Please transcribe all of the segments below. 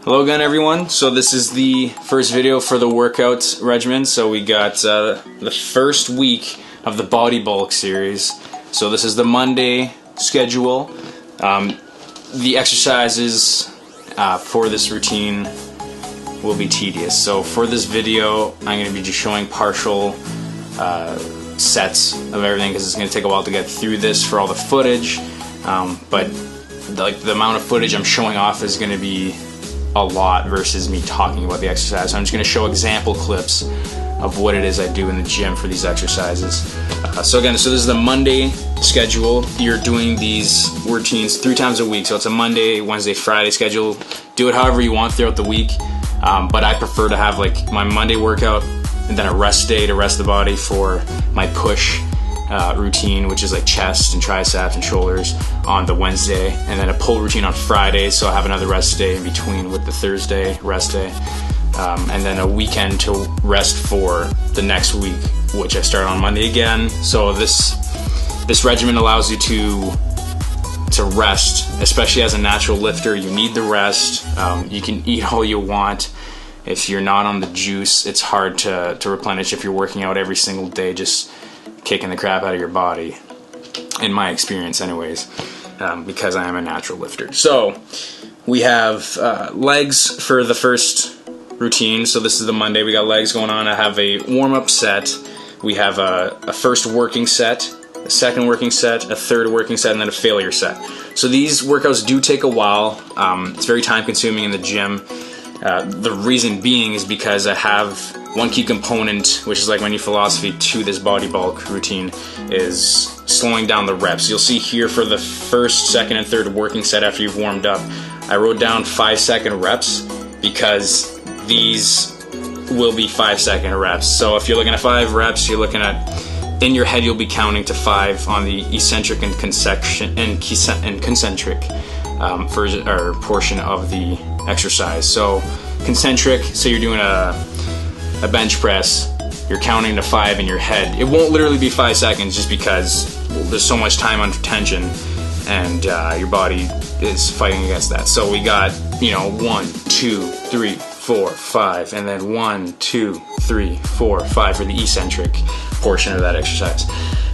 Hello again, everyone. So this is the first video for the workout regimen. So we got the first week of the body bulk series. So this is the Monday schedule. The exercises for this routine will be tedious. So for this video, I'm going to be just showing partial sets of everything because it's going to take a while to get through this for all the footage. But like the amount of footage I'm showing off is going to be a lot versus me talking about the exercise. So I'm just going to show example clips of what it is I do in the gym for these exercises. So this is the Monday schedule. You're doing these routines 3 times a week. So it's a Monday, Wednesday, Friday schedule. Do it however you want throughout the week. But I prefer to have like my Monday workout and then a rest day to rest the body for my push routine, which is like chest and triceps and shoulders on the Wednesday, and then a pull routine on Friday, so I have another rest day in between with the Thursday rest day, and then a weekend to rest for the next week, which I start on Monday again. So this regimen allows you to rest, especially as a natural lifter. You need the rest. You can eat all you want. If you're not on the juice, it's hard to replenish if you're working out every single day, just kicking the crap out of your body, in my experience anyways, because I am a natural lifter. So we have legs for the first routine. So this is the Monday. We got legs going on. I have a warm-up set. We have a first working set, a second working set, a third working set, and then a failure set. So these workouts do take a while. It's very time consuming in the gym. The reason being is because I have one key component, which is like my new philosophy to this body bulk routine, is slowing down the reps. You'll see here for the first, second, and third working set after you've warmed up, I wrote down 5-second reps because these will be 5-second reps. So if you're looking at 5 reps, you're looking at, in your head you'll be counting to 5 on the eccentric and concentric portion of the exercise. So concentric, so you're doing a bench press, you're counting to 5 in your head. It won't literally be 5 seconds just because there's so much time under tension and your body is fighting against that. So we got, 1, 2, 3, 4, 5, and then 1, 2, 3, 4, 5 for the eccentric portion of that exercise.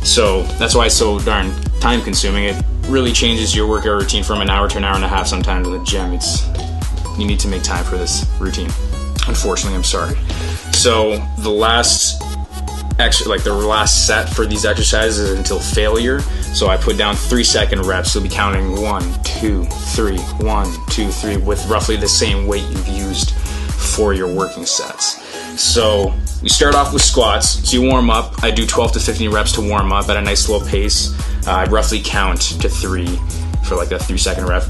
So that's why it's so darn time consuming. It really changes your workout routine from an hour to an hour and a half sometimes in the gym. You need to make time for this routine. Unfortunately, I'm sorry. So the last set for these exercises is until failure. So I put down 3-second reps. So you'll be counting 1, 2, 3, 1, 2, 3 with roughly the same weight you've used for your working sets. So we start off with squats. So you warm up. I do 12 to 15 reps to warm up at a nice slow pace. I roughly count to 3 for like a 3-second rep,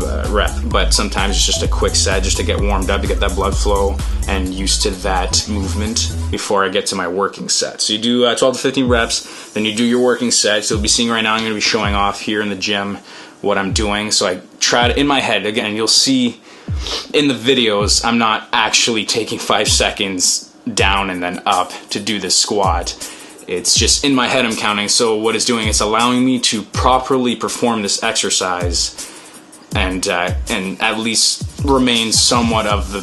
but sometimes it's just a quick set just to get warmed up, to get that blood flow and used to that movement before I get to my working set. So you do 12 to 15 reps, then you do your working set. So you'll be seeing right now, I'm going to be showing off here in the gym what I'm doing. So I try to, in my head, again, you'll see in the videos, I'm not actually taking 5 seconds down and then up to do this squat. It's just in my head I'm counting. So what it's doing is allowing me to properly perform this exercise and at least remain somewhat of the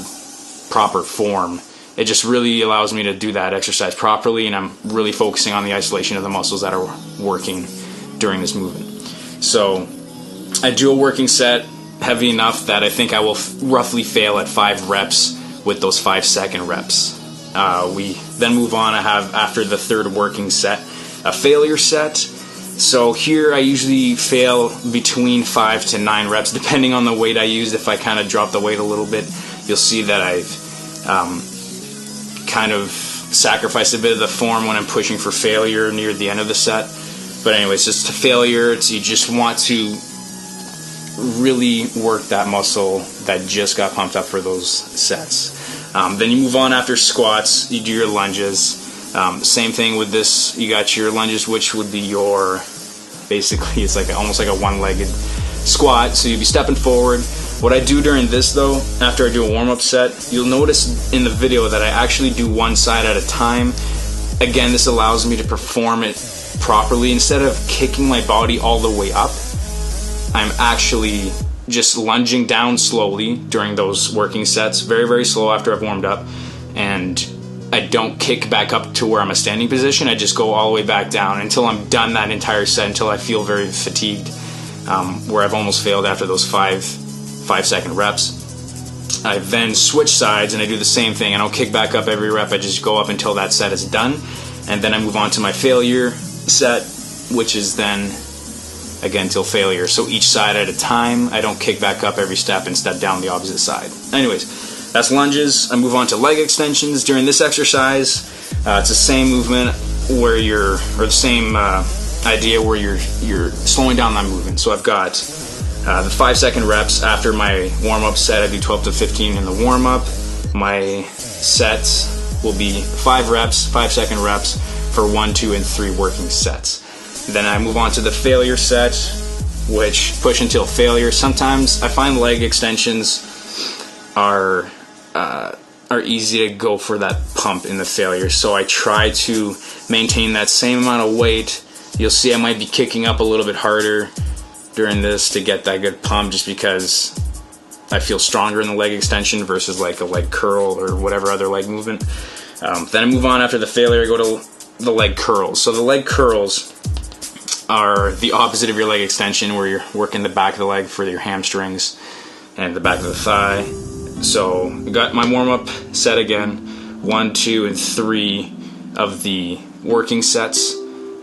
proper form. It just really allows me to do that exercise properly, and I'm really focusing on the isolation of the muscles that are working during this movement. So I do a working set heavy enough that I think I will roughly fail at 5 reps with those 5-second reps. We then move on. I have, after the third working set, a failure set. So here I usually fail between 5 to 9 reps, depending on the weight I used. If I kind of drop the weight a little bit, you'll see that I've kind of sacrificed a bit of the form when I'm pushing for failure near the end of the set. But anyways, just to failure, you just want to really work that muscle that just got pumped up for those sets. Then you move on after squats, you do your lunges. Same thing with this, you got your lunges, which would be your, basically it's like almost like a one-legged squat. So you'll be stepping forward. What I do during this though, after I do a warm-up set, you'll notice in the video that I actually do one side at a time. Again, this allows me to perform it properly. Instead of kicking my body all the way up, I'm actually just lunging down slowly during those working sets, very, very slow after I've warmed up, and I don't kick back up to where I'm a standing position. I just go all the way back down until I'm done that entire set, until I feel very fatigued, where I've almost failed after those 5-second reps. I then switch sides and I do the same thing. I don't kick back up every rep, I just go up until that set is done, and then I move on to my failure set, which is then again till failure. So each side at a time. I don't kick back up every step and step down the opposite side. Anyways, that's lunges. I move on to leg extensions. During this exercise, it's the same movement where or the same idea where you're slowing down that movement. So I've got the 5-second reps after my warm-up set. I do 12 to 15 in the warm-up. My sets will be 5 reps, 5-second reps for 1, 2, and 3 working sets. Then I move on to the failure set, which push until failure. Sometimes I find leg extensions are easy to go for that pump in the failure, so I try to maintain that same amount of weight. You'll see I might be kicking up a little bit harder during this to get that good pump, just because I feel stronger in the leg extension versus like a leg curl or whatever other leg movement. Then I move on after the failure, I go to the leg curls. So the leg curls are the opposite of your leg extension, where you're working the back of the leg for your hamstrings and the back of the thigh. So I got my warm-up set again, 1, 2, and 3 of the working sets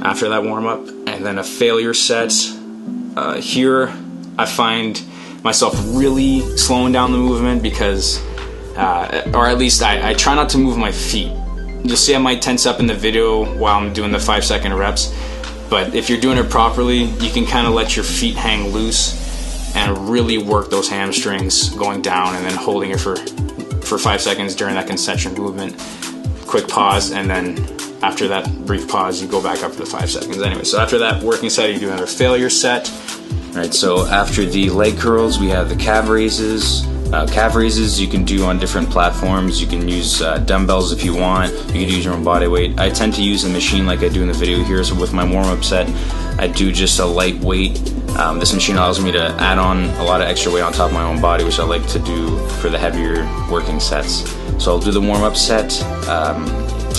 after that warm-up, and then a failure set. Here I find myself really slowing down the movement because, or at least I try not to move my feet. You'll see I might tense up in the video while I'm doing the 5-second reps, but if you're doing it properly, you can kind of let your feet hang loose and really work those hamstrings going down and then holding it for 5 seconds during that concentric movement. Quick pause, and then after that brief pause, you go back up for the 5 seconds. Anyway, so after that working set, you do another failure set. Alright, so after the leg curls, we have the calf raises. Calf raises you can do on different platforms. You can use dumbbells if you want. You can use your own body weight. I tend to use a machine like I do in the video here. So with my warm-up set, I do just a light weight. This machine allows me to add on a lot of extra weight on top of my own body, which I like to do for the heavier working sets. So I'll do the warm-up set.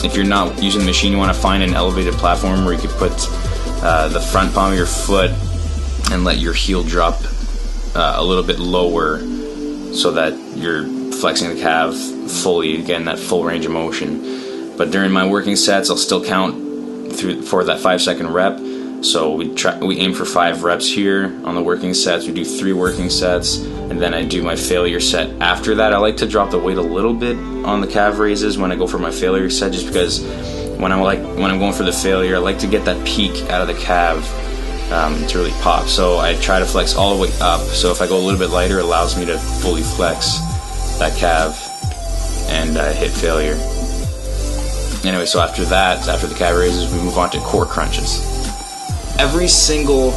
If you're not using the machine, you want to find an elevated platform where you can put the front palm of your foot and let your heel drop a little bit lower, so that you're flexing the calf fully, again, that full range of motion. But during my working sets, I'll still count for that 5-second rep. So we aim for 5 reps here on the working sets. We do 3 working sets, and then I do my failure set after that. I like to drop the weight a little bit on the calf raises when I go for my failure set, just because when I'm going for the failure, I like to get that peak out of the calf to really pop. So I try to flex all the way up. So if I go a little bit lighter, it allows me to fully flex that calf and hit failure. Anyway, so after that, after the calf raises, we move on to core crunches. Every single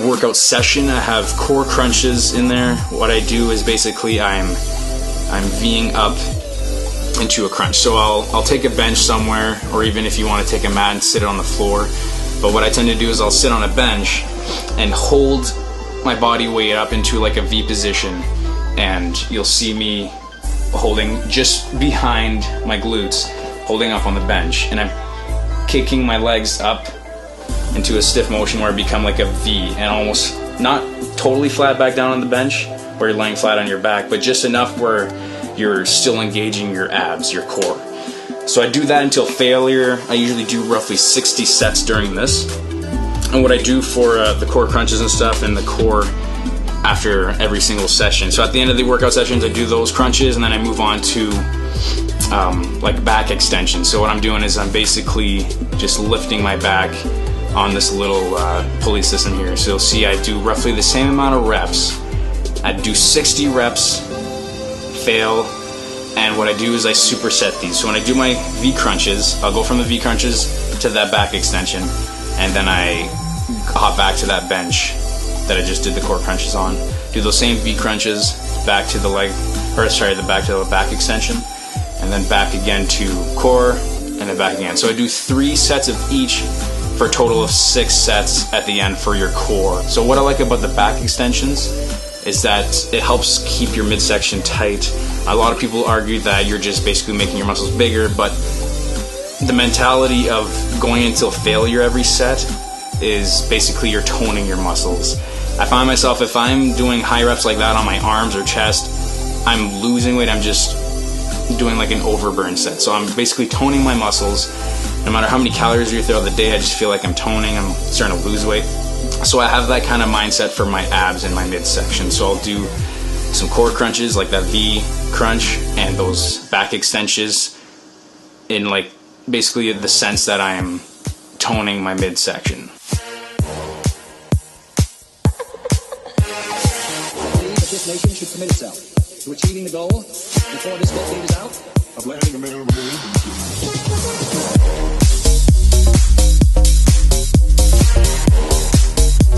workout session, I have core crunches in there. What I do is basically I'm V'ing up into a crunch. So I'll take a bench somewhere, or even if you want to take a mat and sit it on the floor. But what I tend to do is I'll sit on a bench and hold my body weight up into like a V position, and you'll see me holding just behind my glutes, holding up on the bench, and I'm kicking my legs up into a stiff motion where I become like a V, and almost not totally flat back down on the bench where you're laying flat on your back, but just enough where you're still engaging your abs, your core. So I do that until failure. I usually do roughly 60 sets during this. And what I do for the core crunches and stuff, and the core after every single session. So at the end of the workout sessions, I do those crunches, and then I move on to like back extensions. So what I'm doing is I'm basically just lifting my back on this little pulley system here. So you'll see I do roughly the same amount of reps. I do 60 reps, fail, and what I do is I superset these. So when I do my V crunches, I'll go from the V crunches to that back extension, and then I hop back to that bench that I just did the core crunches on. Do those same V crunches back to the back to the back extension, and then back again to core, and then back again. So I do 3 sets of each for a total of 6 sets at the end for your core. So what I like about the back extensions is that it helps keep your midsection tight. A lot of people argue that you're just basically making your muscles bigger, but the mentality of going until failure every set is basically you're toning your muscles. I find myself, if I'm doing high reps like that on my arms or chest, I'm losing weight, I'm just doing like an overburn set. So I'm basically toning my muscles. No matter how many calories you throughout the day, I just feel like I'm toning, I'm starting to lose weight. So I have that kind of mindset for my abs and my midsection. So I'll do some core crunches like that V crunch and those back extensions in like basically the sense that I am toning my midsection. I believe that this nation should commit itself to achieving the goal before this decade is out of landing a man on the moon.